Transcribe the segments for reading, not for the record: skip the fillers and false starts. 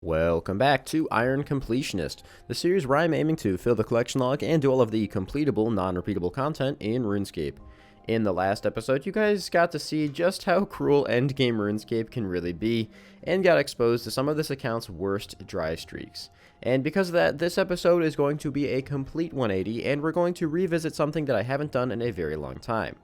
Welcome back to Iron Completionist, the series where I'm aiming to fill the collection log and do all of the completable, non-repeatable content in RuneScape. In the last episode, you guys got to see just how cruel endgame RuneScape can really be, and got exposed to some of this account's worst dry streaks. And because of that, this episode is going to be a complete 180, and we're going to revisit something that I haven't done in a very long time.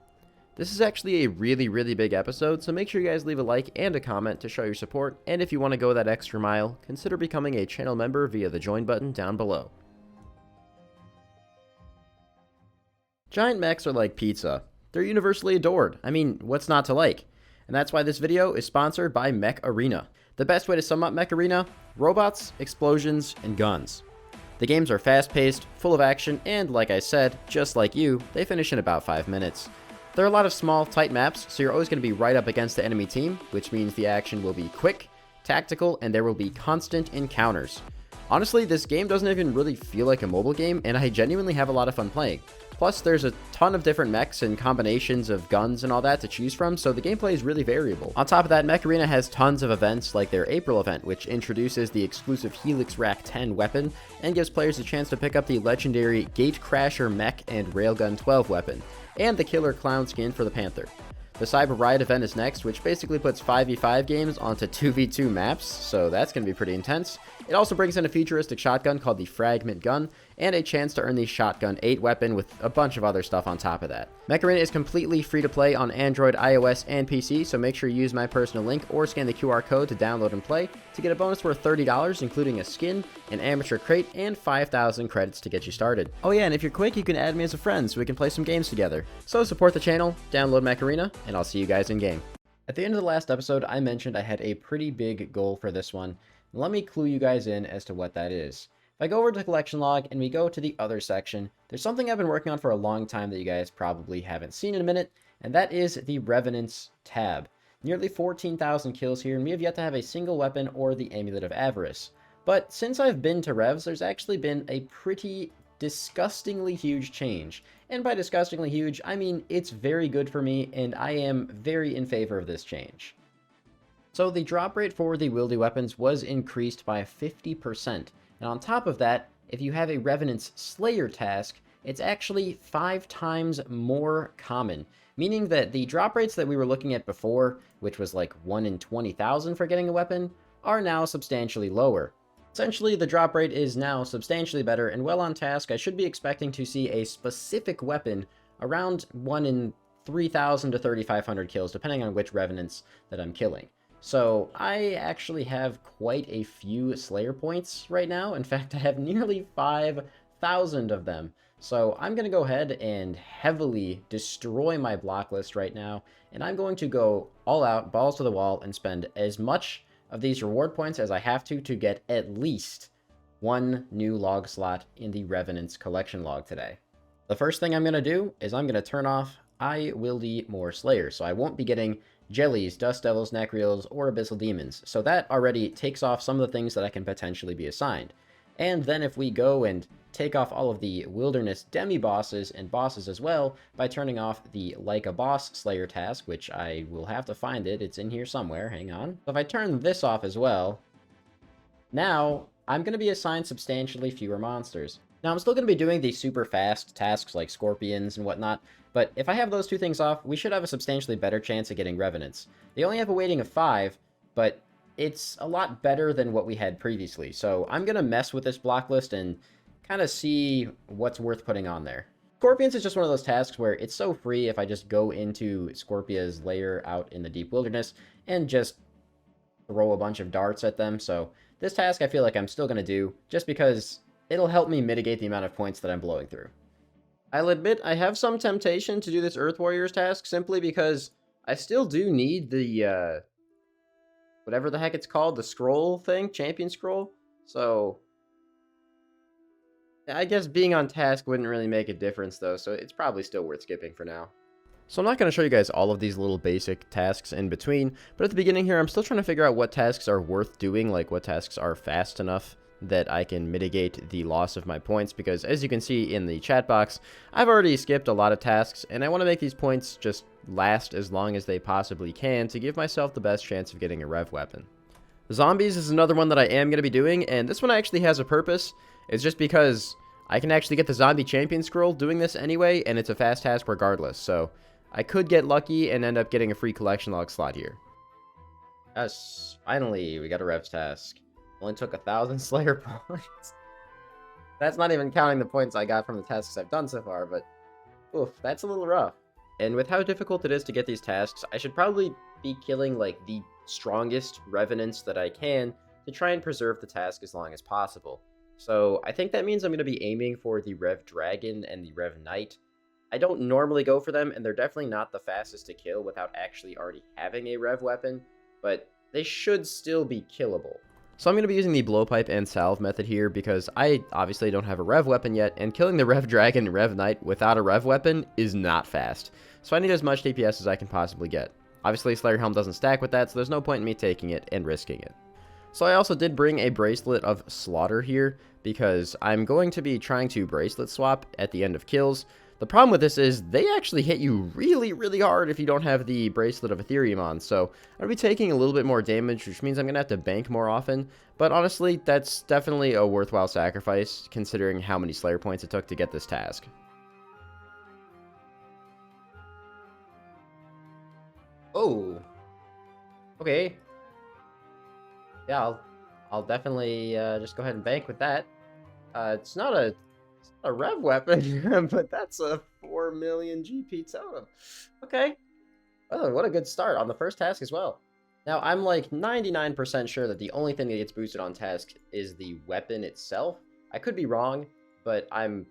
This is actually a really big episode, so make sure you guys leave a like and a comment to show your support, and if you want to go that extra mile, consider becoming a channel member via the join button down below. Giant mechs are like pizza. They're universally adored. I mean, what's not to like? And that's why this video is sponsored by Mech Arena. The best way to sum up Mech Arena: robots, explosions, and guns. The games are fast-paced, full of action, and like I said, just like you, they finish in about 5 minutes. There are a lot of small, tight maps, so you're always going to be right up against the enemy team, which means the action will be quick, tactical, and there will be constant encounters. Honestly, this game doesn't even really feel like a mobile game, and I genuinely have a lot of fun playing. Plus, there's a ton of different mechs and combinations of guns and all that to choose from, so the gameplay is really variable. On top of that, Mech Arena has tons of events like their April event, which introduces the exclusive Helix Rack 10 weapon, and gives players a chance to pick up the legendary Gate Crasher Mech and Railgun 12 weapon, and the Killer Clown skin for the Panther. The Cyber Riot event is next, which basically puts 5v5 games onto 2v2 maps, so that's going to be pretty intense. It also brings in a futuristic shotgun called the Fragment Gun, and a chance to earn the Shotgun 8 weapon with a bunch of other stuff on top of that. Mech Arena is completely free to play on Android, iOS, and PC, so make sure you use my personal link or scan the QR code to download and play to get a bonus worth $30, including a skin, an amateur crate, and 5,000 credits to get you started. Oh yeah, and if you're quick, you can add me as a friend so we can play some games together. So support the channel, download Mech Arena, and I'll see you guys in game. At the end of the last episode, I mentioned I had a pretty big goal for this one. Let me clue you guys in as to what that is. If I go over to the collection log and we go to the other section, there's something I've been working on for a long time that you guys probably haven't seen in a minute, and that is the Revenant's tab. Nearly 14,000 kills here, and we have yet to have a single weapon or the Amulet of Avarice. But since I've been to Revs, there's actually been a pretty disgustingly huge change. And by disgustingly huge, I mean it's very good for me, and I am very in favor of this change. So the drop rate for the wieldy weapons was increased by 50%. And on top of that, if you have a Revenant's Slayer task, it's actually 5 times more common. Meaning that the drop rates that we were looking at before, which was like 1 in 20,000 for getting a weapon, are now substantially lower. Essentially, the drop rate is now substantially better, and well on task, I should be expecting to see a specific weapon around 1 in 3,000 to 3,500 kills, depending on which Revenants that I'm killing. So I actually have quite a few Slayer points right now. In fact, I have nearly 5,000 of them. So I'm going to go ahead and heavily destroy my block list right now. And I'm going to go all out, balls to the wall, and spend as much of these reward points as I have to get at least 1 new log slot in the Revenant's collection log today. The first thing I'm going to do is I'm going to turn off I Wieldy More Slayers. So I won't be getting Jellies, Dust Devils, Necreals, or Abyssal Demons, so that already takes off some of the things that I can potentially be assigned. And then if we go and take off all of the Wilderness demi-bosses and bosses as well, by turning off the Like a Boss Slayer task, which I will have to find it, it's in here somewhere, hang on. So if I turn this off as well, now I'm going to be assigned substantially fewer monsters. Now, I'm still going to be doing the super fast tasks like Scorpions and whatnot, but if I have those 2 things off, we should have a substantially better chance of getting Revenants. They only have a weighting of 5, but it's a lot better than what we had previously, so I'm going to mess with this block list and kind of see what's worth putting on there. Scorpions is just one of those tasks where it's so free if I just go into Scorpia's lair out in the deep wilderness and just throw a bunch of darts at them, so this task I feel like I'm still going to do, just because it'll help me mitigate the amount of points that I'm blowing through. I'll admit I have some temptation to do this Earth Warriors task simply because I still do need the, whatever the heck it's called, the scroll thing, champion scroll. So I guess being on task wouldn't really make a difference though, so it's probably still worth skipping for now. So I'm not going to show you guys all of these little basic tasks in between, but at the beginning here I'm still trying to figure out what tasks are worth doing, like what tasks are fast enough that I can mitigate the loss of my points, because as you can see in the chat box, I've already skipped a lot of tasks, and I want to make these points just last as long as they possibly can to give myself the best chance of getting a rev weapon. Zombies is another one that I am going to be doing, and this one actually has a purpose. It's just because I can actually get the zombie champion scroll doing this anyway, and it's a fast task regardless, so I could get lucky and end up getting a free collection log slot here. Yes, finally, we got a revs task. Only took 1,000 Slayer points. That's not even counting the points I got from the tasks I've done so far, but oof, that's a little rough. And with how difficult it is to get these tasks, I should probably be killing, like, the strongest revenants that I can to try and preserve the task as long as possible. So I think that means I'm going to be aiming for the Rev Dragon and the Rev Knight. I don't normally go for them, and they're definitely not the fastest to kill without actually already having a Rev weapon, but they should still be killable. So I'm going to be using the blowpipe and salve method here because I obviously don't have a Rev weapon yet, and killing the Rev Dragon and Rev Knight without a Rev weapon is not fast. So I need as much DPS as I can possibly get. Obviously, Slayer Helm doesn't stack with that, so there's no point in me taking it and risking it. So I also did bring a Bracelet of Slaughter here because I'm going to be trying to bracelet swap at the end of kills. The problem with this is they actually hit you really, really hard if you don't have the Bracelet of Ethereum on, so I'm going to be taking a little bit more damage, which means I'm going to have to bank more often, but honestly, that's definitely a worthwhile sacrifice, considering how many Slayer points it took to get this task. Oh, okay. Yeah, I'll definitely just go ahead and bank with that. It's not a Rev weapon, but that's a 4 million GP totem. Okay. Oh, what a good start on the first task as well. Now, I'm like 99% sure that the only thing that gets boosted on task is the weapon itself. I could be wrong, but I'm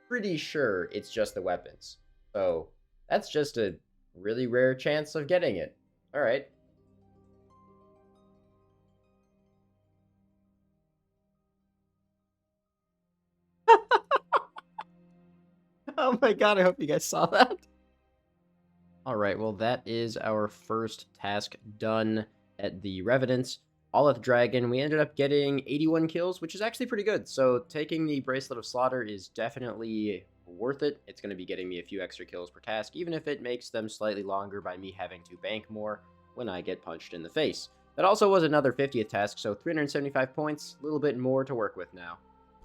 pretty sure it's just the weapons. So that's just a really rare chance of getting it. All right. Oh my god, I hope you guys saw that. Alright, well that is our first task done at the Revenants. Olive Dragon, we ended up getting 81 kills, which is actually pretty good. So taking the Bracelet of Slaughter is definitely worth it. It's going to be getting me a few extra kills per task, even if it makes them slightly longer by me having to bank more when I get punched in the face. That also was another 50th task, so 375 points, a little bit more to work with now.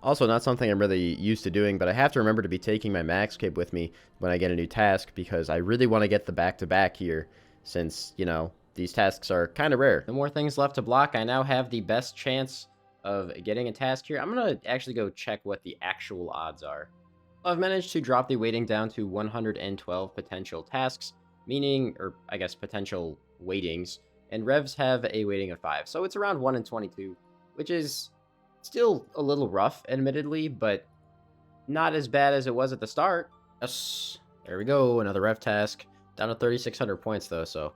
Also, not something I'm really used to doing, but I have to remember to be taking my max kib with me when I get a new task, because I really want to get the back-to-back here, since, you know, these tasks are kind of rare. The more things left to block, I now have the best chance of getting a task here. I'm going to actually go check what the actual odds are. I've managed to drop the weighting down to 112 potential tasks, meaning, or I guess potential weightings, and revs have a weighting of 5, so it's around 1 in 22, which is still a little rough, admittedly, but not as bad as it was at the start. Yes, there we go, another rev task. Down to 3,600 points, though, so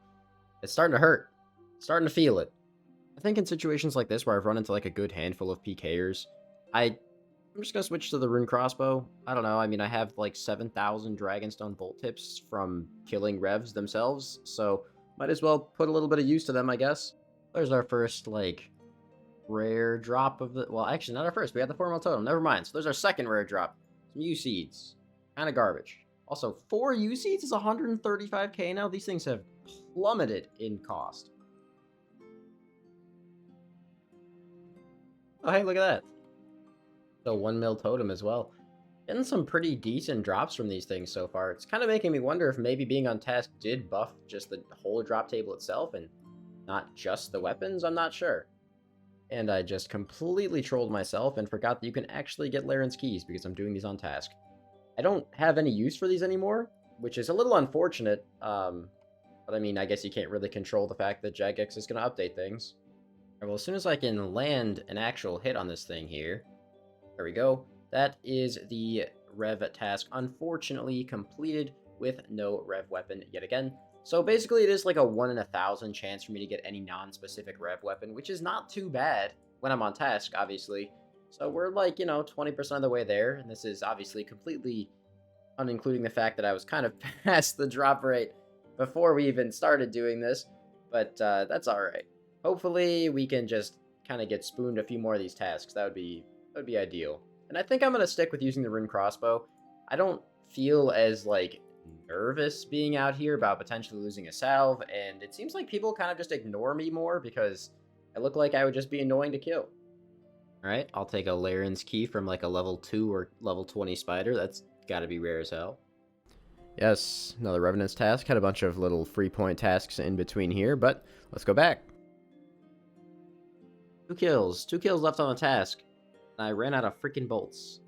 it's starting to hurt. Starting to feel it. I think in situations like this where I've run into, like, a good handful of PKers, I'm just going to switch to the rune crossbow. I don't know, I mean, I have, like, 7,000 Dragonstone bolt tips from killing revs themselves, so might as well put a little bit of use to them, I guess. There's our first, like, rare drop of the... Well, actually, not our first. We had the 4 mil totem. Never mind. So there's our second rare drop. Some U-Seeds. Kind of garbage. Also, 4 U-Seeds is 135k now. These things have plummeted in cost. Oh, hey, look at that. So 1 mil totem as well. Getting some pretty decent drops from these things so far. It's kind of making me wonder if maybe being on task did buff just the whole drop table itself and not just the weapons. I'm not sure. And I just completely trolled myself and forgot that you can actually get Laren's keys because I'm doing these on task. I don't have any use for these anymore, which is a little unfortunate. But I mean, I guess you can't really control the fact that Jagex is going to update things. Right, well, as soon as I can land an actual hit on this thing here, there we go. That is the rev task, unfortunately completed with no rev weapon yet again. So basically it is like a 1 in 1,000 chance for me to get any non-specific rev weapon, which is not too bad when I'm on task, obviously. So we're like, you know, 20% of the way there, and this is obviously completely unincluding the fact that I was kind of past the drop rate before we even started doing this, but that's alright. Hopefully we can just kind of get spooned a few more of these tasks. That would be ideal. And I think I'm going to stick with using the rune crossbow. I don't feel as, like, nervous being out here about potentially losing a salve, and it seems like people kind of just ignore me more because I look like I would just be annoying to kill. Alright, I'll take a Laren's Key from like a level 2 or level 20 spider. That's gotta be rare as hell. Yes, another Revenant's task. Had a bunch of little free point tasks in between here, but let's go back. 2 kills. 2 kills left on the task. And I ran out of freaking bolts.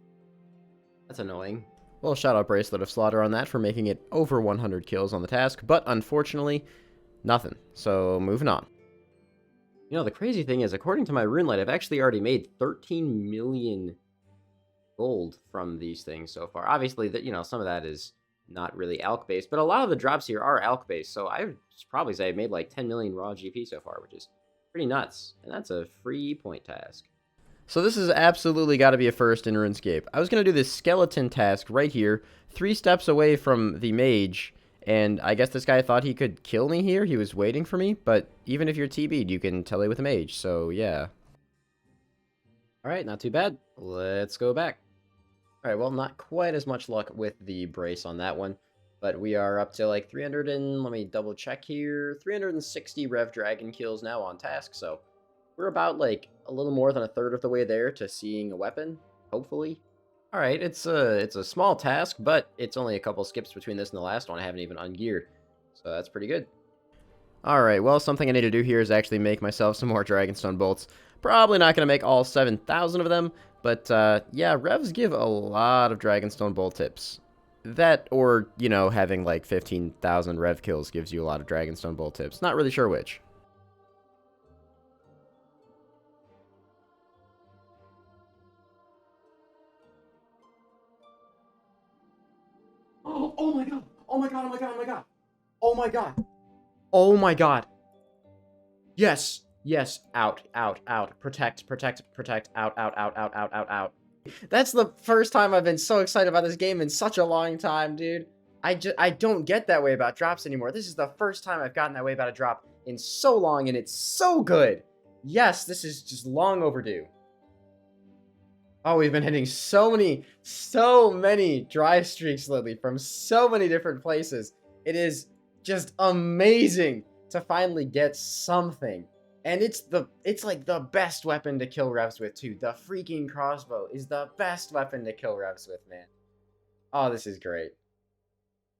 That's annoying. Well, shout out Bracelet of Slaughter on that for making it over 100 kills on the task, but unfortunately, nothing. So, moving on. You know, the crazy thing is, according to my Runelight, I've actually already made 13 million gold from these things so far. Obviously, that, you know, some of that is not really alch-based, but a lot of the drops here are alch-based, so I would probably say I've made like 10 million raw GP so far, which is pretty nuts. And that's a free point task. So this has absolutely got to be a first in RuneScape. I was going to do this skeleton task right here, 3 steps away from the mage, and I guess this guy thought he could kill me here. He was waiting for me, but even if you're TB'd, you can tele with a mage, so yeah. Alright, not too bad. Let's go back. Alright, well, not quite as much luck with the brace on that one, but we are up to like 300 and, let me double check here, 360 Rev Dragon kills now on task, so we're about like a little more than a third of the way there to seeing a weapon, hopefully. Alright, it's a small task, but it's only a couple skips between this and the last one. I haven't even ungeared, so that's pretty good. Alright, well, something I need to do here is actually make myself some more Dragonstone bolts. Probably not going to make all 7,000 of them, but yeah, Revs give a lot of Dragonstone bolt tips. That, or, you know, having like 15,000 Rev kills gives you a lot of Dragonstone bolt tips. Not really sure which. Oh my god! Oh my god, oh my god, oh my god! Oh my god! Oh my god! Yes! Yes! Out, out, out. Protect, protect, protect. Out, out, out, out, out, out, out. That's the first time I've been so excited about this game in such a long time, dude. I don't get that way about drops anymore. This is the first time I've gotten that way about a drop in so long, and it's so good! Yes, this is just long overdue. Oh, we've been hitting so many dry streaks lately from so many different places. It is just amazing to finally get something. And it's like the best weapon to kill Revs with too. The freaking crossbow is the best weapon to kill Revs with, man. Oh, this is great.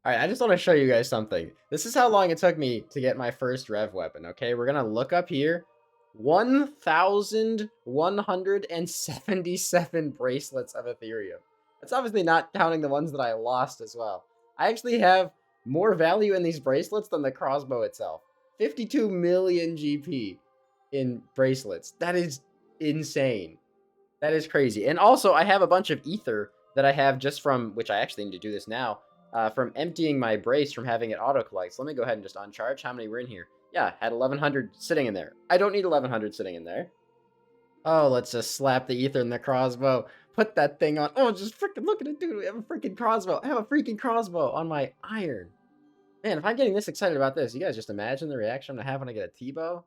Alright, I just want to show you guys something. This is how long it took me to get my first Rev weapon, okay? We're gonna look up here. 1,177 bracelets of Ethereum. That's obviously not counting the ones that I lost as well. I actually have more value in these bracelets than the crossbow itself. 52 million GP in bracelets. That is insane. That is crazy. And also, I have a bunch of ether that I have just from, which I actually need to do this now, from emptying my brace from having it auto-collect. So let me go ahead and just uncharge. How many were in here? Yeah, had 1,100 sitting in there. I don't need 1,100 sitting in there. Oh, let's just slap the ether in the crossbow. Put that thing on. Oh, just freaking look at it, dude. I have a freaking crossbow. I have a freaking crossbow on my iron. Man, if I'm getting this excited about this, you guys just imagine the reaction I'm going to have when I get a T-bow.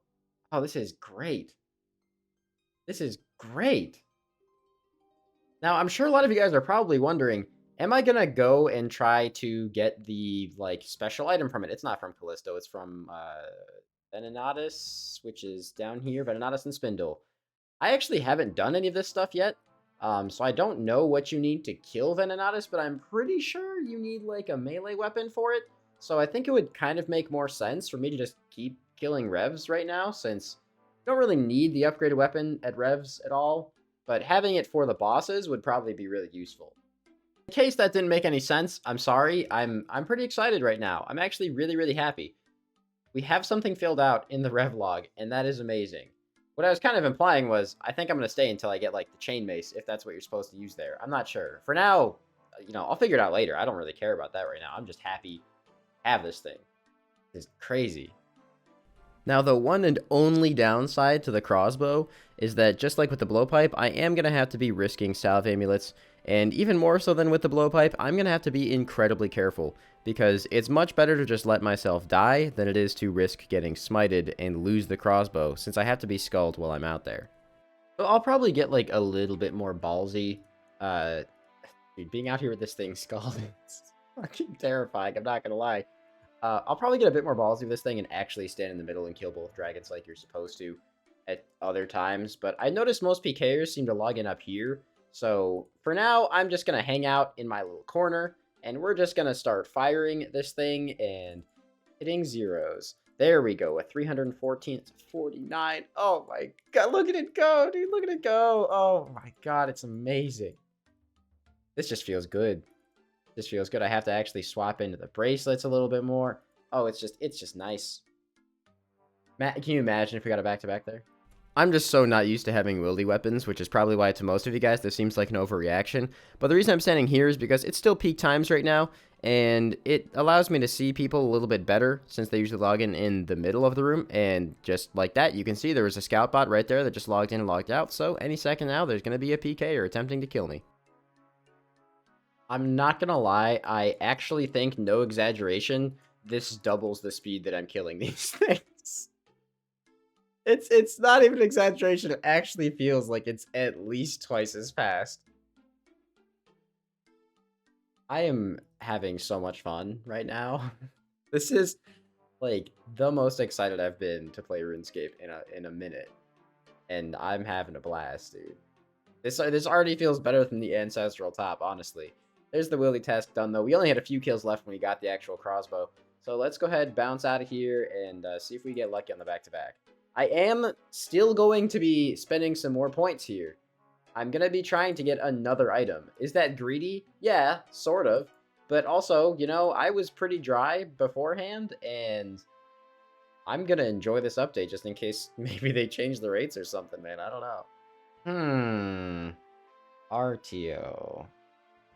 Oh, this is great. This is great. Now, I'm sure a lot of you guys are probably wondering, am I going to go and try to get the, like, special item from it? It's not from Callisto. It's from Venenatus, which is down here. Venenatus and Spindle. I actually haven't done any of this stuff yet. So I don't know what you need to kill Venenatus, but I'm pretty sure you need, like, a melee weapon for it. So I think it would kind of make more sense for me to just keep killing Revs right now, since you don't really need the upgraded weapon at Revs at all. But having it for the bosses would probably be really useful. In case that didn't make any sense, I'm sorry. I'm pretty excited right now. I'm actually really, really happy. We have something filled out in the Rev log, and that is amazing. What I was kind of implying was, I think I'm going to stay until I get, like, the chain mace, if that's what you're supposed to use there. I'm not sure. For now, you know, I'll figure it out later. I don't really care about that right now. I'm just happy to have this thing. It's crazy. Now, the one and only downside to the crossbow is that, just like with the blowpipe, I am going to have to be risking salve amulets, and even more so than with the blowpipe, I'm going to have to be incredibly careful, because it's much better to just let myself die than it is to risk getting smited and lose the crossbow, since I have to be skulled while I'm out there. So I'll probably get, like, a little bit more ballsy. Dude, being out here with this thing skulled, it's fucking terrifying, I'm not going to lie. I'll probably get a bit more ballsy with this thing and actually stand in the middle and kill both dragons like you're supposed to. at other times, but I noticed most PKers seem to log in up here. So for now, I'm just going to hang out in my little corner, and we're just going to start firing this thing and hitting zeros. There we go, a 314 to 49. Oh my god, look at it go, dude, look at it go. Oh my god, it's amazing. This just feels good. This feels good. I have to actually swap into the bracelets a little bit more. Oh, it's just nice. Matt, can you imagine if we got a back-to-back there? I'm just so not used to having wieldy weapons, which is probably why to most of you guys this seems like an overreaction. But the reason I'm standing here is because it's still peak times right now, and it allows me to see people a little bit better since they usually log in the middle of the room. And just like that, you can see there was a scout bot right there that just logged in and logged out. So any second now, there's going to be a PK or attempting to kill me. I'm not going to lie, I actually think, no exaggeration, this doubles the speed that I'm killing these things. It's not even an exaggeration. It actually feels like it's at least twice as fast. I am having so much fun right now. This is like the most excited I've been to play RuneScape in a minute, and I'm having a blast, dude. This already feels better than the ancestral top, honestly. There's the Willy task done though. We only had a few kills left when we got the actual crossbow, so let's go ahead, bounce out of here, and see if we get lucky on the back-to-back. I am still going to be spending some more points here. I'm going to be trying to get another item. Is that greedy? Yeah, sort of. But also, you know, I was pretty dry beforehand, and I'm going to enjoy this update just in case maybe they change the rates or something, man. I don't know. RTO.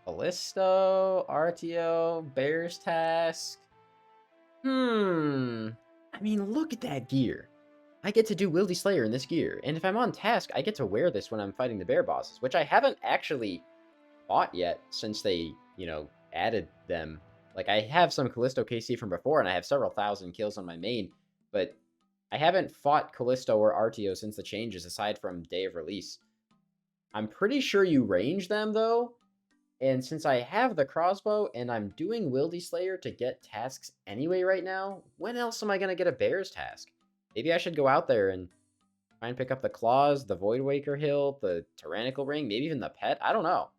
Ballisto, RTO, Bear's Task. I mean, look at that gear. I get to do Wildy Slayer in this gear, and if I'm on task, I get to wear this when I'm fighting the bear bosses, which I haven't actually fought yet since they, you know, added them. Like, I have some Callisto KC from before, and I have several thousand kills on my main, but I haven't fought Callisto or RTO since the changes, aside from day of release. I'm pretty sure you range them, though, and since I have the crossbow, and I'm doing Wildy Slayer to get tasks anyway right now, when else am I going to get a bear's task? Maybe I should go out there and try and pick up the claws, the Voidwaker Hill, the Tyrannical Ring, maybe even the pet. I don't know.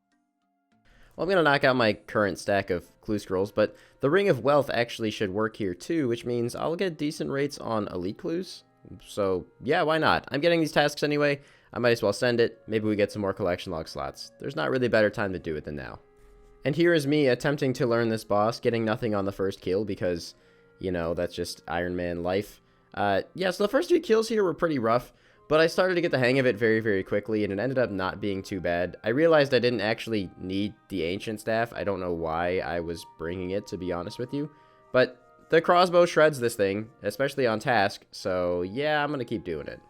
Well, I'm going to knock out my current stack of clue scrolls, but the Ring of Wealth actually should work here too, which means I'll get decent rates on elite clues. So, yeah, why not? I'm getting these tasks anyway. I might as well send it. Maybe we get some more collection log slots. There's not really a better time to do it than now. And here is me attempting to learn this boss, getting nothing on the first kill because, you know, that's just Iron Man life. Yeah, so the first 2 kills here were pretty rough, but I started to get the hang of it very, very quickly, and it ended up not being too bad. I realized I didn't actually need the Ancient Staff. I don't know why I was bringing it, to be honest with you. But the crossbow shreds this thing, especially on task, so yeah, I'm gonna keep doing it.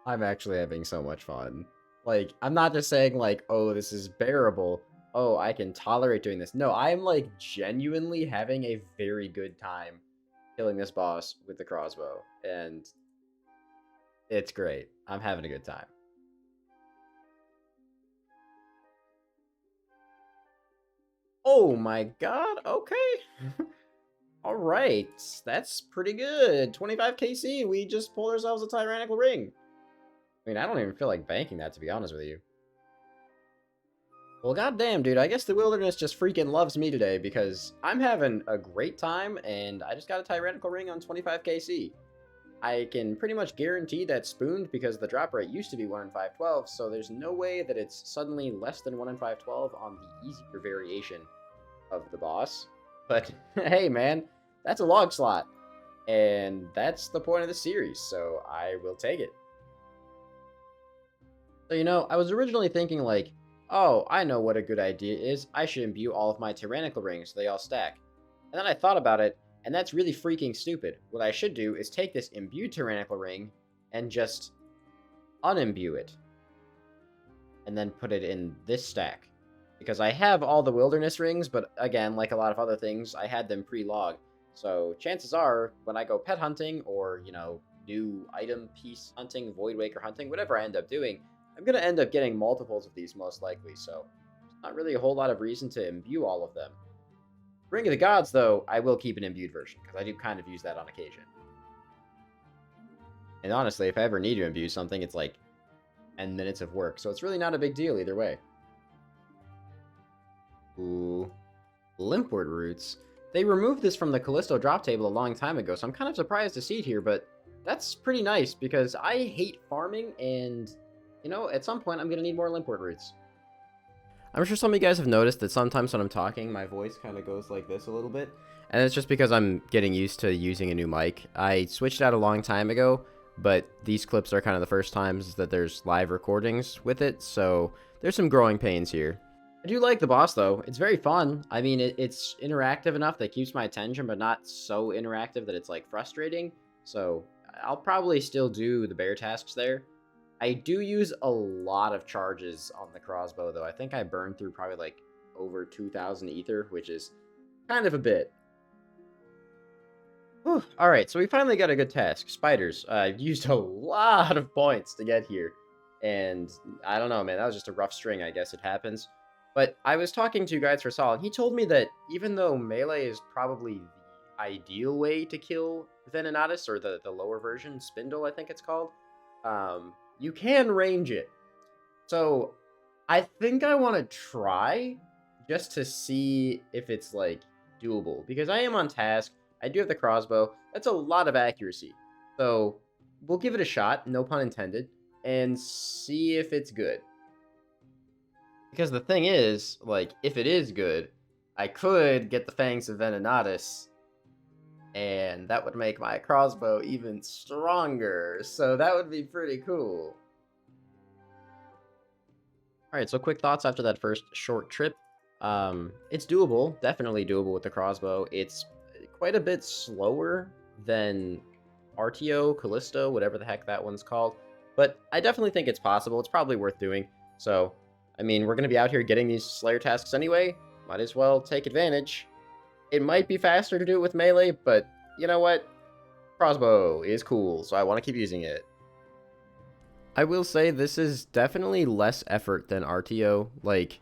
I'm actually having so much fun. Like, I'm not just saying, like, oh, this is bearable. Oh, I can tolerate doing this. No, I'm, like, genuinely having a very good time killing this boss with the crossbow, and it's great. I'm having a good time. Oh my god, okay. All right, that's pretty good. 25 KC, we just pulled ourselves a Tyrannical Ring. I mean, I don't even feel like banking that, to be honest with you. Well, goddamn, dude, I guess the wilderness just freaking loves me today because I'm having a great time, and I just got a Tyrannical Ring on 25 KC. I can pretty much guarantee that's spooned because the drop rate used to be 1 in 512, so there's no way that it's suddenly less than 1 in 512 on the easier variation of the boss. But hey, man, that's a log slot, and that's the point of the series, so I will take it. So, you know, I was originally thinking like, oh, I know what a good idea is. I should imbue all of my Tyrannical Rings so they all stack. And then I thought about it, and that's really freaking stupid. What I should do is take this imbued Tyrannical Ring and just unimbue it. And then put it in this stack. Because I have all the Wilderness Rings, but again, like a lot of other things, I had them pre-logged. So chances are, when I go pet hunting, or, you know, new item piece hunting, Void Waker hunting, whatever I end up doing, I'm going to end up getting multiples of these most likely, so there's not really a whole lot of reason to imbue all of them. Ring of the Gods, though, I will keep an imbued version, because I do kind of use that on occasion. And honestly, if I ever need to imbue something, it's like 10 minutes of work. So it's really not a big deal either way. Ooh. Limpwort roots. They removed this from the Callisto drop table a long time ago, so I'm kind of surprised to see it here, but that's pretty nice because I hate farming and, you know, at some point I'm going to need more Limpwort roots. I'm sure some of you guys have noticed that sometimes when I'm talking, my voice kind of goes like this a little bit, and it's just because I'm getting used to using a new mic. I switched out a long time ago, but these clips are kind of the first times that there's live recordings with it, so there's some growing pains here. I do like the boss, though. It's very fun. I mean, it's interactive enough that keeps my attention, but not so interactive that it's, like, frustrating. So I'll probably still do the bear tasks there. I do use a lot of charges on the crossbow, though. I think I burned through probably, like, over 2,000 ether, which is kind of a bit. Whew. All right, so we finally got a good task. Spiders. I've used a lot of points to get here. And I don't know, man. That was just a rough string, I guess it happens. But I was talking to Guides for Sol, and he told me that even though melee is probably the ideal way to kill Venenotus, or the lower version, Spindle, I think it's called, you can range it. So I think I want to try just to see if it's, like, doable. Because I am on task. I do have the crossbow. That's a lot of accuracy. So we'll give it a shot, no pun intended, and see if it's good. Because the thing is, like, if it is good, I could get the Fangs of Venenotus, and that would make my crossbow even stronger, so that would be pretty cool. Alright, so quick thoughts after that first short trip. It's doable, definitely doable with the crossbow. It's quite a bit slower than RTO, Callisto, whatever the heck that one's called, but I definitely think it's possible. It's probably worth doing, so I mean, we're going to be out here getting these Slayer tasks anyway. Might as well take advantage. It might be faster to do it with melee, but you know what? Crossbow is cool, so I want to keep using it. I will say this is definitely less effort than RTO. Like,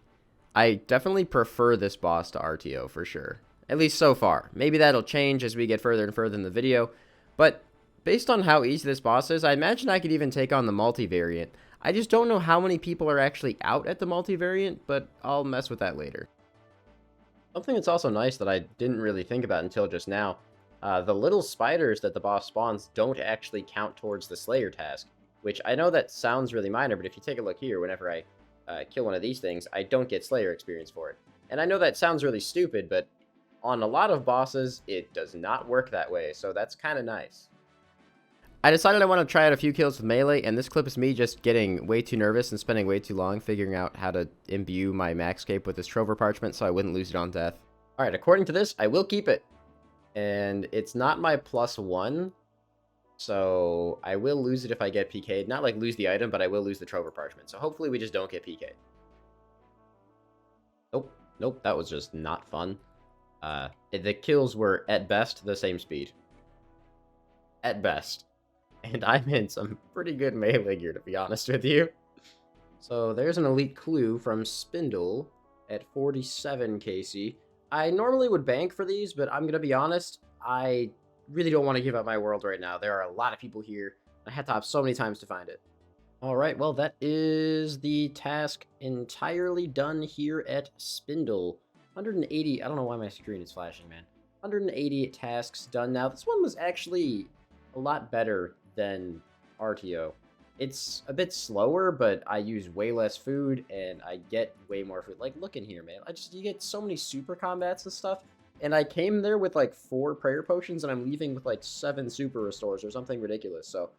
I definitely prefer this boss to RTO for sure. At least so far. Maybe that'll change as we get further and further in the video. But based on how easy this boss is, I imagine I could even take on the multivariant. I just don't know how many people are actually out at the multivariant, but I'll mess with that later. Something that's also nice that I didn't really think about until just now, the little spiders that the boss spawns don't actually count towards the Slayer task, which I know that sounds really minor, but if you take a look here, whenever I kill one of these things, I don't get Slayer experience for it. And I know that sounds really stupid, but on a lot of bosses, it does not work that way, so that's kind of nice. I decided I want to try out a few kills with melee, and this clip is me just getting way too nervous and spending way too long figuring out how to imbue my Maxscape with this Trover parchment so I wouldn't lose it on death. Alright, according to this, I will keep it. And it's not my +1, so I will lose it if I get PK'd. Not like lose the item, but I will lose the Trover parchment. So hopefully we just don't get PK'd. Nope, that was just not fun. The kills were, at best, the same speed. At best. And I'm in some pretty good melee gear, to be honest with you. So there's an elite clue from Spindle at 47 KC. I normally would bank for these, but I'm going to be honest, I really don't want to give up my world right now. There are a lot of people here. I had to hop so many times to find it. Alright, well that is the task entirely done here at Spindle. 180, I don't know why my screen is flashing, man. 180 tasks done now. This one was actually a lot better than RTO. It's a bit slower, but I use way less food and I get way more food. Like, look in here, man. You get so many super combats and stuff. And I came there with like 4 prayer potions and I'm leaving with like 7 super restores or something ridiculous. So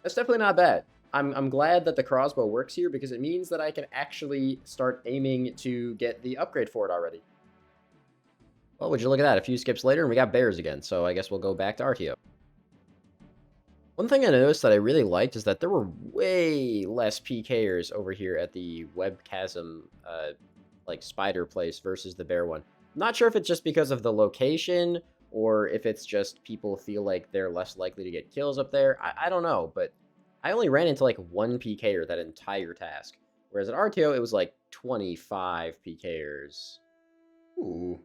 that's definitely not bad. I'm glad that the crossbow works here because it means that I can actually start aiming to get the upgrade for it already. Well, would you look at that? A few skips later and we got bears again. So I guess we'll go back to RTO. One thing I noticed that I really liked is that there were way less PKers over here at the Web Chasm, like spider place versus the bear one. I'm not sure if it's just because of the location or if it's just people feel like they're less likely to get kills up there. I don't know, but I only ran into like 1 PKer that entire task. Whereas at RTO, it was like 25 PKers. Ooh.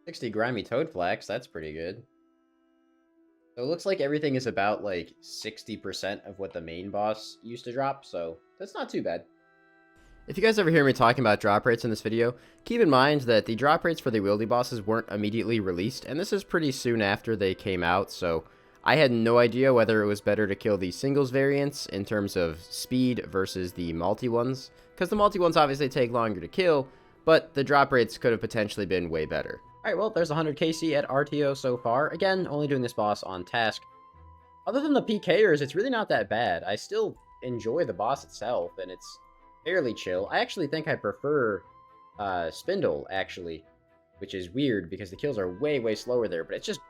60 grimy toad flax, that's pretty good. So it looks like everything is about like 60% of what the main boss used to drop, so that's not too bad. If you guys ever hear me talking about drop rates in this video, keep in mind that the drop rates for the wieldy bosses weren't immediately released, and this is pretty soon after they came out, so I had no idea whether it was better to kill the singles variants in terms of speed versus the multi ones, because the multi ones obviously take longer to kill, but the drop rates could have potentially been way better. Alright, well, there's 100 KC at RTO so far. Again, only doing this boss on task. Other than the PKers, it's really not that bad. I still enjoy the boss itself, and it's fairly chill. I actually think I prefer Spindle, actually, which is weird because the kills are way, way slower there, but it's just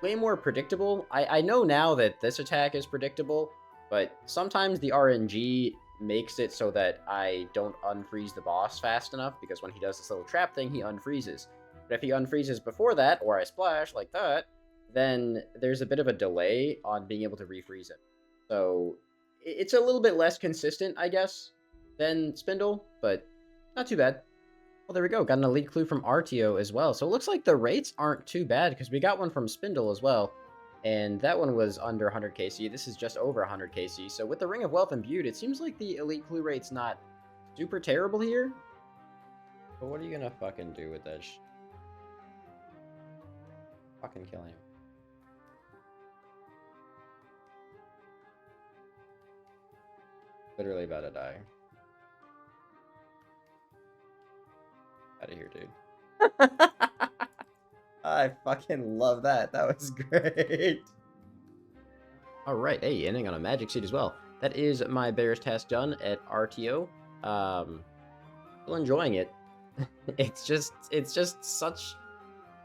way more predictable. I know now that this attack is predictable, but sometimes the RNG makes it so that I don't unfreeze the boss fast enough, because when he does this little trap thing, he unfreezes. But if he unfreezes before that, or I splash like that, then there's a bit of a delay on being able to refreeze it. So it's a little bit less consistent, I guess, than Spindle, but not too bad. Well, there we go. Got an elite clue from RTO as well. So it looks like the rates aren't too bad, because we got one from Spindle as well, and that one was under 100 KC. This is just over 100 KC. So with the Ring of Wealth imbued, it seems like the elite clue rate's not super terrible here. But what are you gonna fucking do with this? Fucking kill him. Literally about to die. Out of here, dude. I fucking love that. That was great. Alright, hey, ending on a magic seed as well. That is my bear's task done at RTO. Still enjoying it. It's just such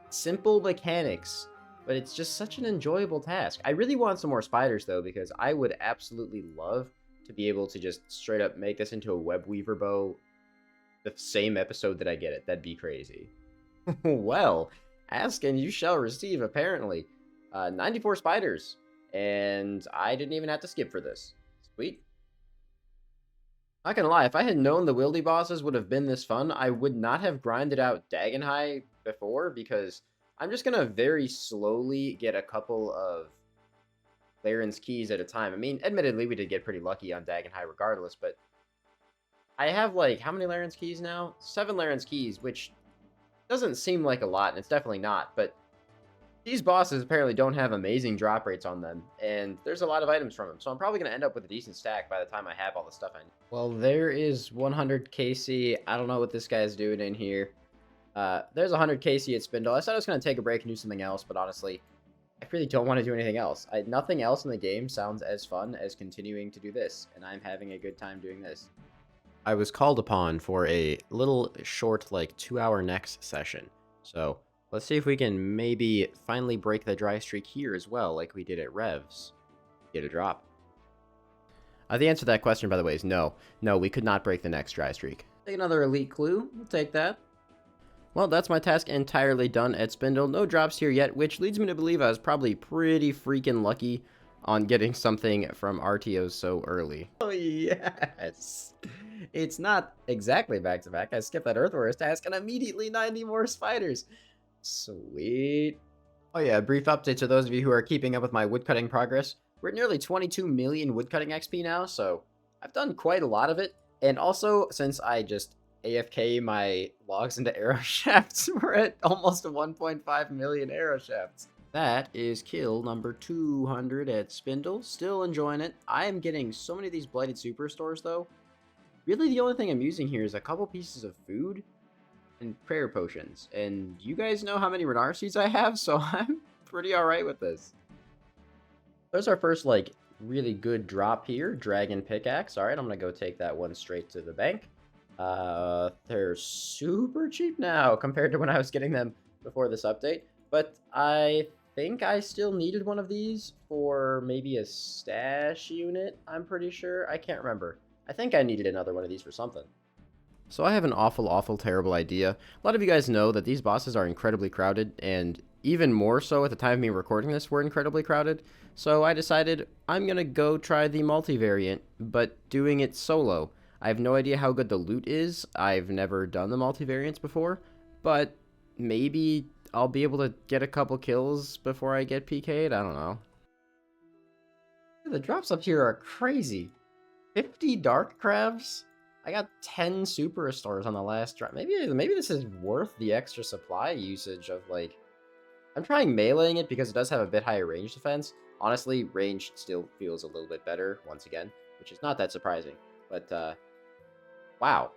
simple mechanics, but it's just such an enjoyable task. I really want some more spiders, though, because I would absolutely love to be able to just straight up make this into a web weaver bow the same episode that I get it. That'd be crazy. Well, ask and you shall receive, apparently. 94 spiders, and I didn't even have to skip for this. Sweet. Not gonna lie, if I had known the wieldy bosses would have been this fun, I would not have grinded out Dagenhai before, because I'm just gonna very slowly get a couple of Laren's keys at a time. I mean, admittedly, we did get pretty lucky on Dagenhai regardless, but I have, like, how many Laren's keys now? 7 Laren's keys, which doesn't seem like a lot, and it's definitely not, but these bosses apparently don't have amazing drop rates on them, and there's a lot of items from them, so I'm probably going to end up with a decent stack by the time I have all the stuff I need. Well, there is 100 KC. I don't know what this guy's doing in here. There's 100 KC at Spindle. I said I was going to take a break and do something else, but honestly, I really don't want to do anything else. Nothing else in the game sounds as fun as continuing to do this, and I'm having a good time doing this. I was called upon for a little short, like, 2-hour next session, so let's see if we can maybe finally break the dry streak here as well, like we did at Revs. Get a drop. The answer to that question, by the way, is no. No, we could not break the next dry streak. Take another elite clue. We'll take that. Well, that's my task entirely done at Spindle. No drops here yet, which leads me to believe I was probably pretty freaking lucky on getting something from RTO so early. Oh, yes. It's not exactly back-to-back. I skipped that Earthwares task and immediately 90 more spiders. Sweet. Oh yeah, a brief update to those of you who are keeping up with my woodcutting progress. We're at nearly 22 million woodcutting XP now, so I've done quite a lot of it. And also, since I just AFK my logs into arrow shafts, we're at almost 1.5 million arrow shafts. That is kill number 200 at Spindle. Still enjoying it. I am getting so many of these Blighted Superstores, though. Really, the only thing I'm using here is a couple pieces of food and prayer potions, and you guys know how many Renar seeds I have, so I'm pretty alright with this. There's our first, like, really good drop here. Dragon pickaxe. Alright, I'm gonna go take that one straight to the bank. They're super cheap now compared to when I was getting them before this update, but I think I still needed one of these for maybe a stash unit, I'm pretty sure. I can't remember. I think I needed another one of these for something. So I have an awful terrible idea. A lot of you guys know that these bosses are incredibly crowded, and even more so at the time of me recording this, we're incredibly crowded. So I decided I'm gonna go try the multivariant, but doing it solo. I have no idea how good the loot is. I've never done the multivariants before, but maybe I'll be able to get a couple kills before I get PK'd. I don't know. The drops up here are crazy. 50 dark crabs? I got 10 super restores on the last drop. Maybe this is worth the extra supply usage of, like... I'm trying meleeing it because it does have a bit higher range defense. Honestly, range still feels a little bit better, once again, which is not that surprising. But, wow.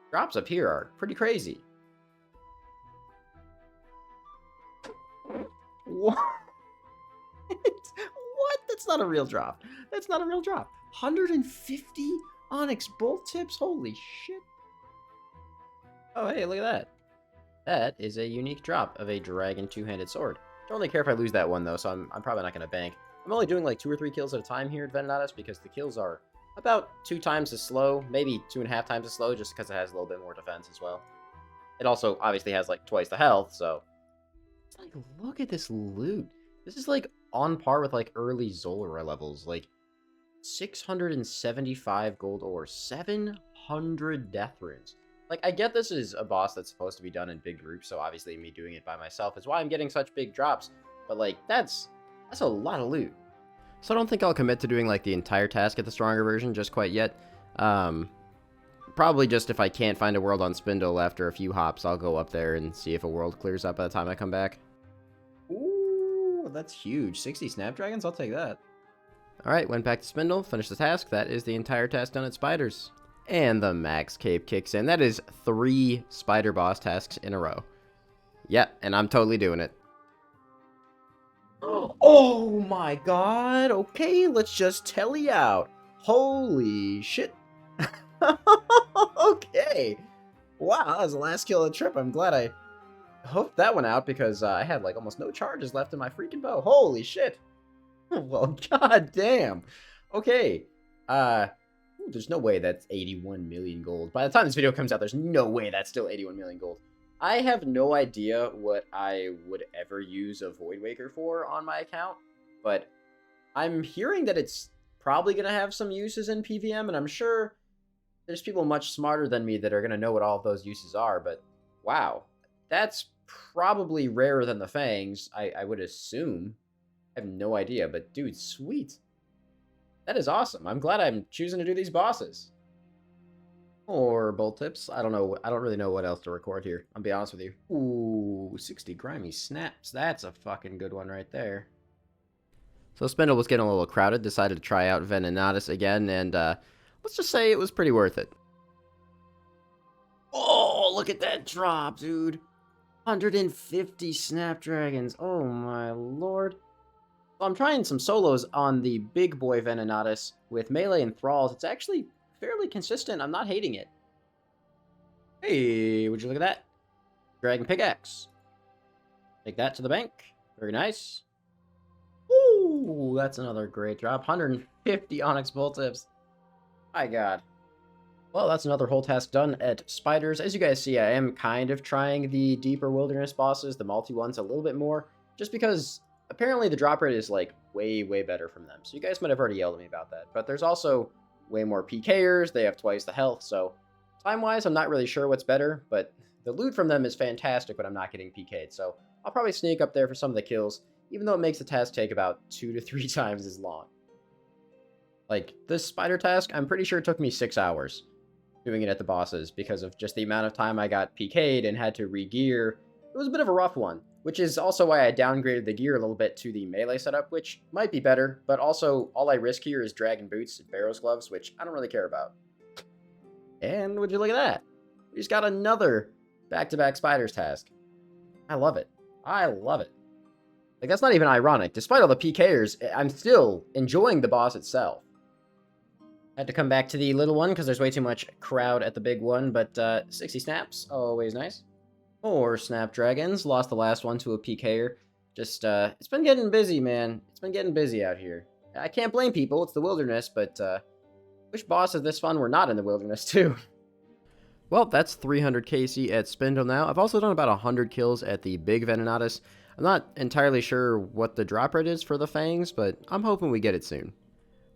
Drops up here are pretty crazy. What? What? That's not a real drop. That's not a real drop. 150 onyx bolt tips? Holy shit. Oh, hey, look at that. That is a unique drop of a dragon two-handed sword. Don't really care if I lose that one, though, so I'm probably not going to bank. I'm only doing like 2 or 3 kills at a time here at Vandelinde because the kills are about 2 times as slow, maybe 2.5 times as slow, just because it has a little bit more defense as well. It also obviously has like twice the health, so... It's like, look at this loot. This is like on par with like early Zolra levels, like 675 gold ore, 700 death runes. Like, I get this is a boss that's supposed to be done in big groups, so obviously me doing it by myself is why I'm getting such big drops, but like, that's a lot of loot. So I don't think I'll commit to doing like the entire task at the stronger version just quite yet. Probably just if I can't find a world on Spindle after a few hops, I'll go up there and see if a world clears up by the time I come back. Ooh, that's huge. 60 Snapdragons? I'll take that. Alright, went back to Spindle, finished the task. That is the entire task done at Spiders. And the max cape kicks in. That is 3 spider boss tasks in a row. Yep, and I'm totally doing it. Oh my god! Okay, let's just telly out. Holy shit. Okay. Wow, that was the last kill of the trip. I'm glad I hooked that one out because I had like almost no charges left in my freaking bow. Holy shit. Well, god damn. Okay. There's no way that's 81 million gold. By the time this video comes out, there's no way that's still 81 million gold. I have no idea what I would ever use a Void Waker for on my account, but I'm hearing that it's probably going to have some uses in PVM, and I'm sure there's people much smarter than me that are going to know what all of those uses are, but wow. That's probably rarer than the Fangs, I would assume. I have no idea, but dude, sweet. That is awesome. I'm glad I'm choosing to do these bosses. Or bolt tips. I don't know. I don't really know what else to record here. I'll be honest with you. Ooh, 60 grimy snaps. That's a fucking good one right there. So Spindle was getting a little crowded. Decided to try out Venenatus again, and let's just say it was pretty worth it. Oh, look at that drop, dude. 150 Snapdragons. Oh my lord. So I'm trying some solos on the big boy Venenatus with melee and thralls. It's actually fairly consistent. I'm not hating it. Hey, would you look at that? Dragon Pickaxe. Take that to the bank. Very nice. Ooh, that's another great drop. 150 Onyx Bolt Tips. My god. Well, that's another whole task done at Spiders. As you guys see, I am kind of trying the deeper wilderness bosses, the multi ones, a little bit more, just because apparently the drop rate is like way, way better from them. So you guys might have already yelled at me about that. But there's also way more PKers. They have twice the health. So time-wise, I'm not really sure what's better, but the loot from them is fantastic when I'm not getting PK'd. So I'll probably sneak up there for some of the kills, even though it makes the task take about 2 to 3 times as long. Like, this spider task, I'm pretty sure it took me 6 hours doing it at the bosses because of just the amount of time I got PK'd and had to re-gear. It was a bit of a rough one, which is also why I downgraded the gear a little bit to the melee setup, which might be better, but also all I risk here is Dragon Boots and Barrow's Gloves, which I don't really care about. And would you look at that? We just got another back-to-back Spiders task. I love it. I love it. Like, that's not even ironic. Despite all the PKers, I'm still enjoying the boss itself. Had to come back to the little one because there's way too much crowd at the big one, but 60 snaps, always nice. Or Snapdragons, lost the last one to a PKer. Just, it's been getting busy, man. It's been getting busy out here. I can't blame people, it's the wilderness, but wish bosses this fun were not in the wilderness, too. Well, that's 300 KC at Spindle now. I've also done about 100 kills at the big Venenatus. I'm not entirely sure what the drop rate is for the Fangs, but I'm hoping we get it soon.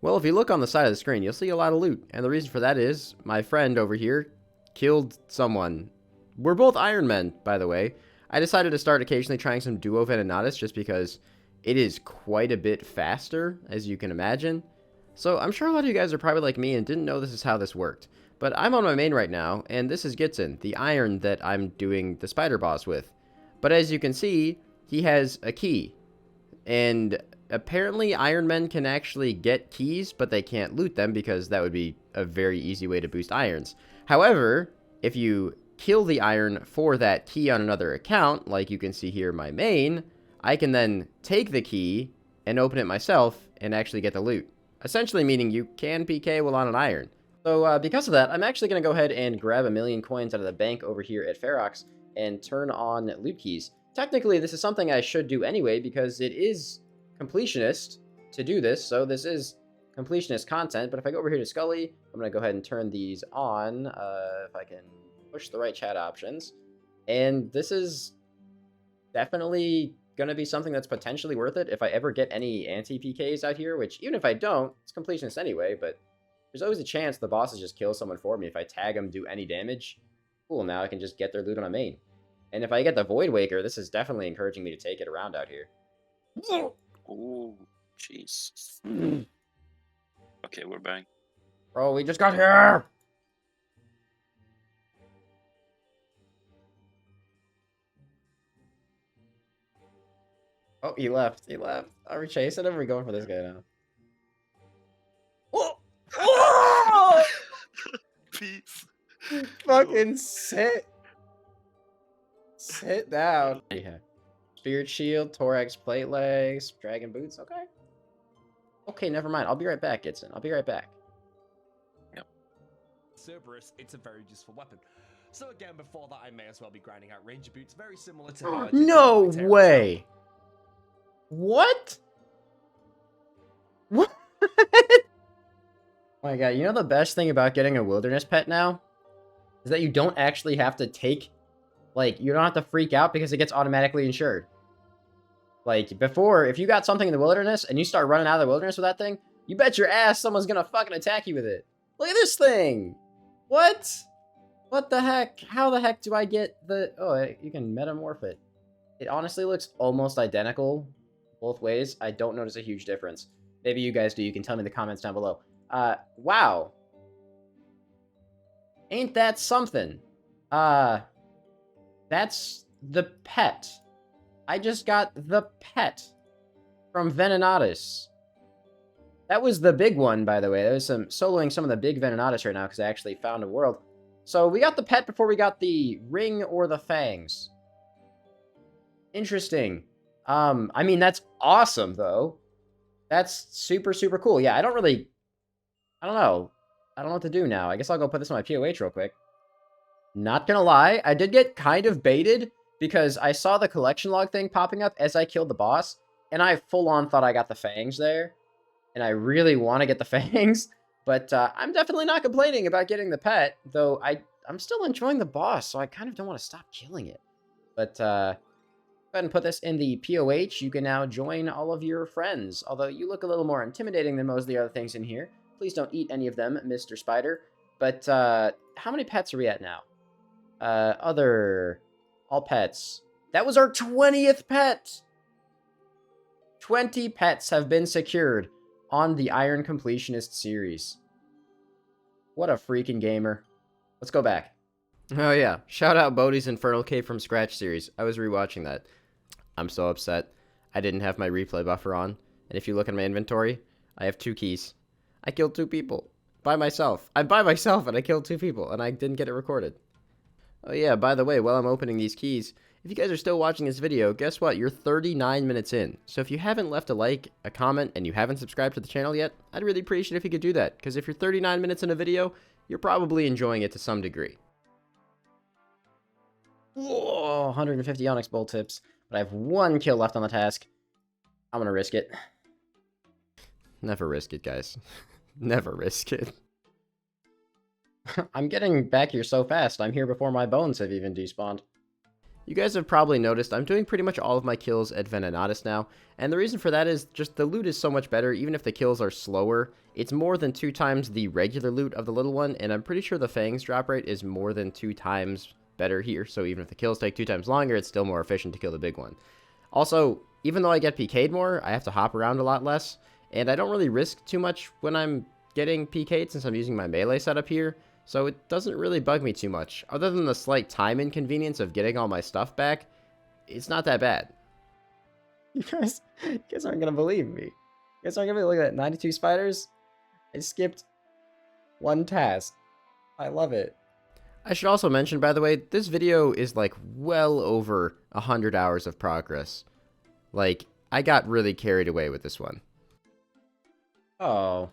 Well, if you look on the side of the screen, you'll see a lot of loot, and the reason for that is my friend over here killed someone. We're both Iron Men, by the way. I decided to start occasionally trying some duo Venenatus just because it is quite a bit faster, as you can imagine. So I'm sure a lot of you guys are probably like me and didn't know this is how this worked. But I'm on my main right now, and this is Gitson, the iron that I'm doing the spider boss with. But as you can see, he has a key. And apparently Iron Men can actually get keys, but they can't loot them because that would be a very easy way to boost irons. However, if you kill the iron for that key on another account, like you can see here in my main, I can then take the key and open it myself and actually get the loot. Essentially meaning you can PK while on an iron. So because of that, I'm actually going to go ahead and grab 1,000,000 coins out of the bank over here at Ferox and turn on loot keys. Technically, this is something I should do anyway because it is Completionist to do this, so this is Completionist content. But if I go over here to Scully, I'm going to go ahead and turn these on, if I can push the right chat options. And this is definitely going to be something that's potentially worth it if I ever get any anti-PKs out here, which even if I don't, it's Completionist anyway, but there's always a chance the bosses just kill someone for me if I tag them, do any damage. Cool, now I can just get their loot on a main. And if I get the Void Waker, this is definitely encouraging me to take it around out here. Oh, jeez. Okay, we're back. Bro, we just got here! Oh, he left. He left. Are we chasing him or are we going for this guy now? Oh! Oh! Peace. Fucking sit. Sit down. Yeah. Spirit Shield, Thorax Plate Legs, Dragon Boots. Okay. Okay, never mind. I'll be right back, Gitson. I'll be right back. Yep. Cerberus, it's a very useful weapon. So again, before that, I may as well be grinding out Ranger Boots, very similar to how I did No with my Terror. way. What? What? Oh my god, you know the best thing about getting a wilderness pet now? Is that you don't actually have to take, like, you don't have to freak out because it gets automatically insured. Like, before, if you got something in the wilderness and you start running out of the wilderness with that thing, you bet your ass someone's gonna fucking attack you with it. Look at this thing! What? What the heck? How the heck do I get the... Oh, you can metamorph it. It honestly looks almost identical both ways. I don't notice a huge difference. Maybe you guys do. You can tell me in the comments down below. Wow. Ain't that something? That's the pet. I just got the pet from Venenatus. That was the big one, by the way. There's some soloing some of the big Venenatus right now because I actually found a world. So we got the pet before we got the ring or the fangs. Interesting. I mean, that's awesome, though. That's super, super cool. Yeah, I don't know. I don't know what to do now. I guess I'll go put this on my POH real quick. Not gonna lie, I did get kind of baited because I saw the collection log thing popping up as I killed the boss, and I full-on thought I got the fangs there. And I really want to get the fangs, but I'm definitely not complaining about getting the pet, though I'm still enjoying the boss, so I kind of don't want to stop killing it. But, go ahead and put this in the POH. You can now join all of your friends, although you look a little more intimidating than most of the other things in here. Please don't eat any of them, Mr. Spider. But, how many pets are we at now? All pets. That was our 20th pet! 20 pets have been secured on the Iron Completionist series. What a freaking gamer. Let's go back. Oh yeah, shout out Bodhi's Infernal Cave from Scratch series. I was rewatching that. I'm so upset. I didn't have my replay buffer on. And if you look at my inventory, I have 2 keys. I killed 2 people. By myself. I'm by myself and I killed 2 people and I didn't get it recorded. Oh yeah, by the way, while I'm opening these keys, if you guys are still watching this video, guess what? You're 39 minutes in. So if you haven't left a like, a comment, and you haven't subscribed to the channel yet, I'd really appreciate it if you could do that. Because if you're 39 minutes in a video, you're probably enjoying it to some degree. Whoa, 150 Onyx Bolt tips. But I have 1 kill left on the task. I'm gonna risk it. Never risk it, guys. Never risk it. I'm getting back here so fast. I'm here before my bones have even despawned. You guys have probably noticed I'm doing pretty much all of my kills at Venenatus now, and the reason for that is just the loot is so much better. Even if the kills are slower, it's more than 2 times the regular loot of the little one, and I'm pretty sure the Fangs drop rate is more than 2 times better here, so even if the kills take 2 times longer, it's still more efficient to kill the big one. Also, even though I get PK'd more, I have to hop around a lot less, and I don't really risk too much when I'm getting PK'd since I'm using my melee setup here, so it doesn't really bug me too much. Other than the slight time inconvenience of getting all my stuff back, it's not that bad. You guys aren't gonna believe me. You guys aren't gonna believe, look at that, 92 spiders? I skipped one task. I love it. I should also mention, by the way, this video is like well over 100 hours of progress. Like, I got really carried away with this one. Oh.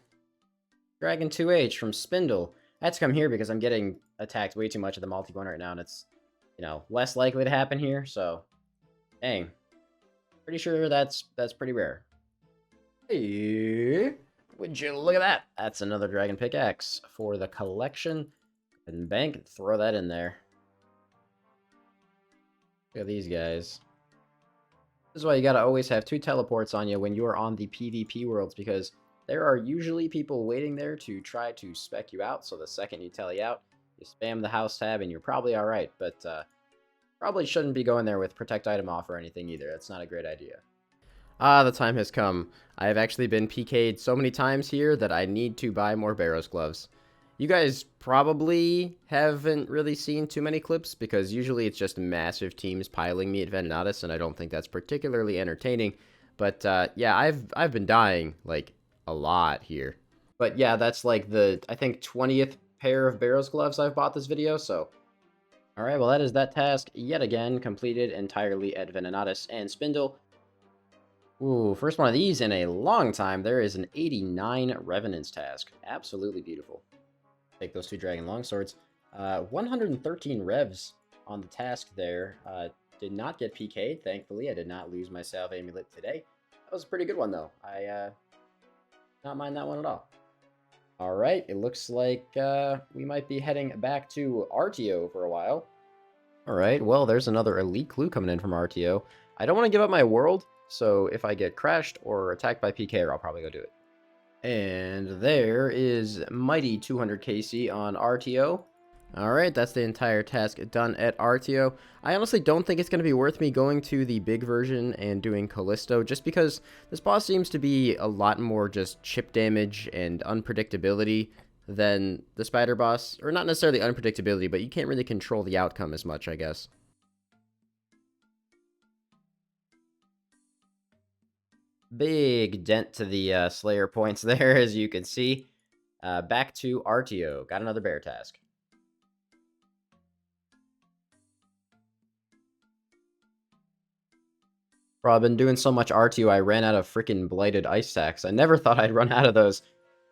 Dragon 2H from Spindle. I had to come here because I'm getting attacked way too much at the multi one right now, and it's, you know, less likely to happen here, so... Dang. Pretty sure that's pretty rare. Hey, would you look at that? That's another dragon pickaxe for the collection. And bank, throw that in there. Look at these guys. This is why you gotta always have 2 teleports on you when you're on the PvP worlds, because there are usually people waiting there to try to spec you out, so the second you tele out, you spam the house tab and you're probably alright, but probably shouldn't be going there with protect item off or anything either. That's not a great idea. Ah, the time has come. I have actually been PK'd so many times here that I need to buy more Barrows gloves. You guys probably haven't really seen too many clips because usually it's just massive teams piling me at Vandelinde, and I don't think that's particularly entertaining. But yeah, I've been dying like a lot here. But yeah, that's like the, I think, 20th pair of Barrows gloves I've bought this video, so... Alright, well that is that task yet again, completed entirely at Vandelinde and Spindle. Ooh, first one of these in a long time. There is an 89 Revenants task. Absolutely beautiful. Take those 2 Dragon Longswords. 113 revs on the task there. Did not get PK'd, thankfully. I did not lose my Salve Amulet today. That was a pretty good one, though. I not mind that one at all. Alright, it looks like we might be heading back to RTO for a while. Alright, well, there's another elite clue coming in from RTO. I don't want to give up my world, so if I get crashed or attacked by PK, I'll probably go do it. And there is mighty 200 KC on RTO. Alright, that's the entire task done at RTO. I honestly don't think it's going to be worth me going to the big version and doing Callisto, just because this boss seems to be a lot more just chip damage and unpredictability than the spider boss. Or not necessarily unpredictability, but you can't really control the outcome as much, I guess. Big dent to the Slayer points there, as you can see. Back to RTO. Got another bear task. Bro, I've been doing so much RTO, I ran out of freaking blighted ice sacks. I never thought I'd run out of those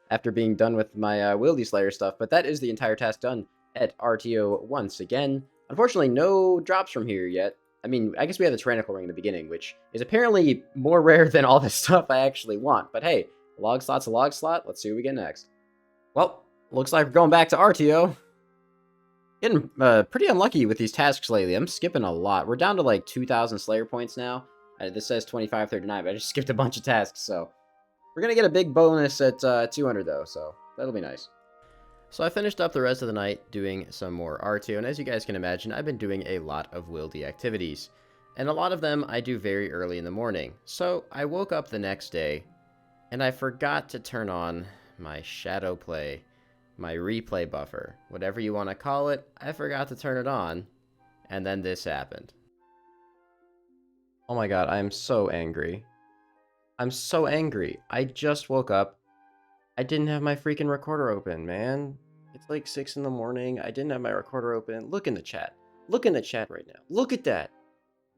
after being done with my Wildy Slayer stuff, but that is the entire task done at RTO once again. Unfortunately, no drops from here yet. I mean, I guess we had the Tyrannical Ring in the beginning, which is apparently more rare than all the stuff I actually want. But hey, a log slot's a log slot. Let's see what we get next. Well, looks like we're going back to RTO. Getting pretty unlucky with these tasks lately. I'm skipping a lot. We're down to like 2,000 Slayer points now. This says 2539, but I just skipped a bunch of tasks, so... We're going to get a big bonus at 200, though, so that'll be nice. So I finished up the rest of the night doing some more RTO, and as you guys can imagine, I've been doing a lot of wildy activities. And a lot of them I do very early in the morning. So I woke up the next day, and I forgot to turn on my shadow play, my replay buffer, whatever you want to call it. I forgot to turn it on, and then this happened. Oh my god, I am so angry. I'm so angry. I just woke up. I didn't have my freaking recorder open, man. It's like 6 in the morning. I didn't have my recorder open. Look in the chat. Look in the chat right now. Look at that.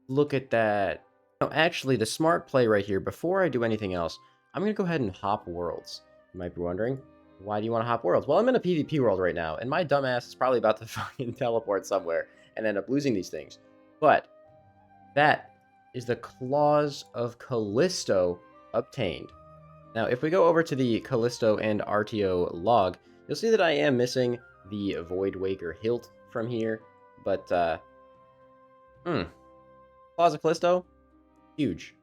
Look at that. No, actually, the smart play right here, before I do anything else, I'm going to go ahead and hop worlds. You might be wondering, why do you want to hop worlds? Well, I'm in a PvP world right now, and my dumbass is probably about to fucking teleport somewhere and end up losing these things. But that is the Claws of Callisto obtained. Now, if we go over to the Callisto and RTO log, you'll see that I am missing the Void Waker hilt from here, but, Claws of Callisto, huge.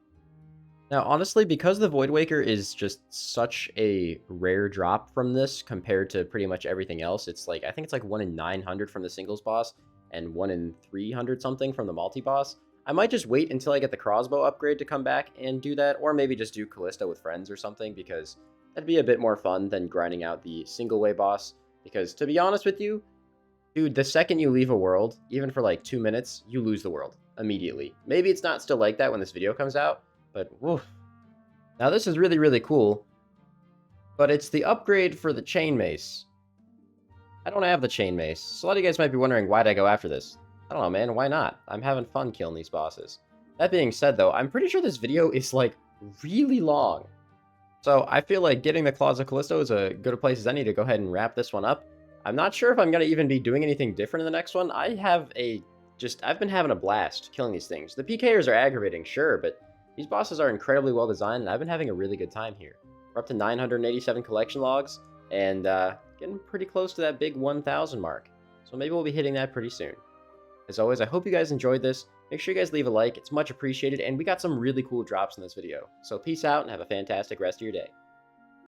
Now, honestly, because the Void Waker is just such a rare drop from this compared to pretty much everything else, it's like, I think it's like 1 in 900 from the singles boss, and 1 in 300 something from the multi-boss, I might just wait until I get the crossbow upgrade to come back and do that, or maybe just do Callisto with friends or something, because that'd be a bit more fun than grinding out the single-way boss. Because, to be honest with you, dude, the second you leave a world, even for like 2 minutes, you lose the world immediately. Maybe it's not still like that when this video comes out, but woof. Now this is really, really cool, but it's the upgrade for the chain mace. I don't have the chain mace, so a lot of you guys might be wondering why'd I go after this. I don't know, man, why not? I'm having fun killing these bosses. That being said, though, I'm pretty sure this video is, like, really long. So I feel like getting the Claws of Callisto is as good a place as any to go ahead and wrap this one up. I'm not sure if I'm going to even be doing anything different in the next one. I've been having a blast killing these things. The PKers are aggravating, sure, but these bosses are incredibly well designed, and I've been having a really good time here. We're up to 987 collection logs, and getting pretty close to that big 1,000 mark. So maybe we'll be hitting that pretty soon. As always, I hope you guys enjoyed this. Make sure you guys leave a like, it's much appreciated, and we got some really cool drops in this video. So peace out, and have a fantastic rest of your day.